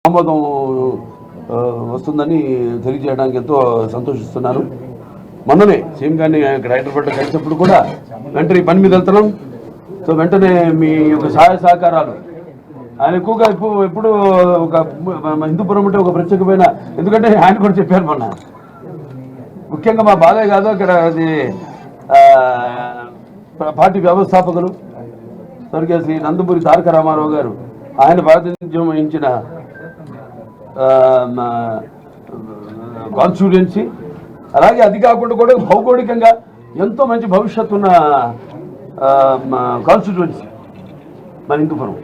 ఆమోదం వస్తుందని తెలియజేయడానికి ఎంతో సంతోషిస్తున్నాను. మొన్ననే సీఎం గారిని ఇక్కడ హైదరాబాద్లో కలిసినప్పుడు కూడా వెంటనే పని మీద వెళ్తున్నాం. సో వెంటనే మీ యొక్క సహాయ సహకారాలు ఆయన ఎక్కువగా ఎప్పుడు ఒక హిందూపురం అంటే ఒక ప్రత్యేకమైన, ఎందుకంటే ఆయన కూడా చెప్పారు మొన్న, ముఖ్యంగా మా బాలయ్య కాదు అక్కడ అది పార్టీ వ్యవస్థాపకులు స్వర్గీయ శ్రీ నందమూరి తారక రామారావు గారు ఆయన ప్రాతినిధ్యం వహించిన కాన్స్టిట్యుయెన్సీ, అలాగే అది కాకుండా కూడా భౌగోళికంగా ఎంతో మంచి భవిష్యత్తు ఉన్న కాన్స్టిట్యుయెన్సీ మన హిందూపురం.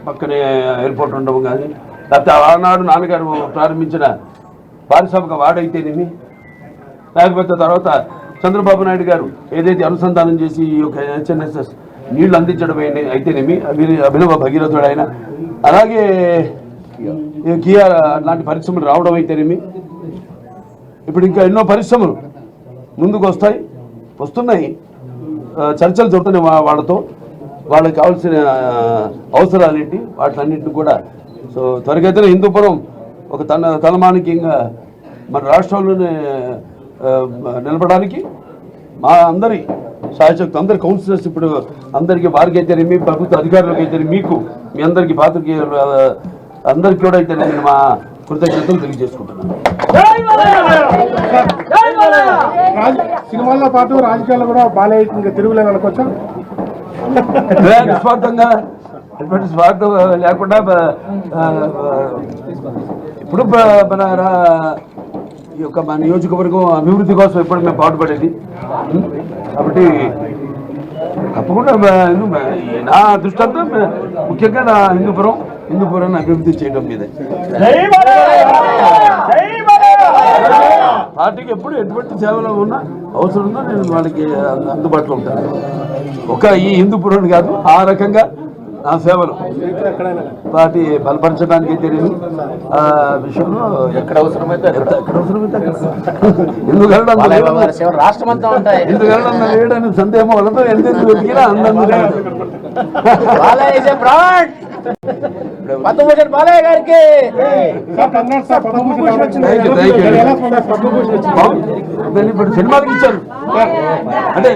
పక్కనే ఎయిర్పోర్ట్ ఉండడం కానీ, లేకపోతే ఆనాడు నాన్నగారు ప్రారంభించిన పారిశ్రామిక వాడైతేనేమి, లేకపోతే తర్వాత చంద్రబాబు నాయుడు గారు ఏదైతే అనుసంధానం చేసి ఈ యొక్క హెచ్ఎన్ఎస్ఎస్ నీళ్లు అందించడం అయితేనేమి, అభినవ భగీరథుడు ఆయన, అలాగే కియా లాంటి పరిశ్రమలు రావడం అయితేనేమి, ఇప్పుడు ఇంకా ఎన్నో పరిశ్రమలు ముందుకు వస్తున్నాయి. చర్చలు జరుగుతున్నాయి వాళ్ళతో, వాళ్ళకి కావాల్సిన అవసరాలేంటి వాటిలన్నింటినీ కూడా. సో త్వరగతిన హిందూపురం ఒక తలమానికంగా మన రాష్ట్రంలోనే నిలబడడానికి మా అందరి శాయశక్తి, అందరి కౌన్సిలర్స్, ఇప్పుడు అందరికీ వారికి అయితేనేమి, ప్రభుత్వ అధికారులకు అయితే మీకు, మీ అందరికీ పాత్రకి అందరికీ కూడా అయితే నేను మా కృతజ్ఞతలు తెలియజేసుకుంటున్నాను. సినిమాల్లో పాటు రాజకీయాల్లో కూడా బాలయ్య తిరుగులేదు అనుకోవచ్చా? నిస్వార్థంగా ఎటువంటి స్వార్థం లేకుండా ఇప్పుడు మన ఈ యొక్క మా నియోజకవర్గం అభివృద్ధి కోసం ఎప్పుడు మేము పాటుపడేది కాబట్టి తప్పకుండా నా దృష్టి అంతా ముఖ్యంగా నా హిందూపురాన్ని అభివృద్ధి చేయడం మీద. పార్టీకి ఎప్పుడు ఎటువంటి సేవలో ఉన్నా అవసరం ఉందో నేను వాళ్ళకి అందుబాటులో ఉంటాను. ఒక ఈ హిందూపురాన్ని కాదు, ఆ రకంగా నా సేవలు పార్టీ బలపరచడానికి తెలియదు విషయంలో ఎక్కడ అవసరమైతే ఎందుకు లేడని సందేహం వాళ్ళతో ఎందుకు వెతికినా అందరూ ఇప్పుడు సినిమాకి ఇచ్చారు అంటే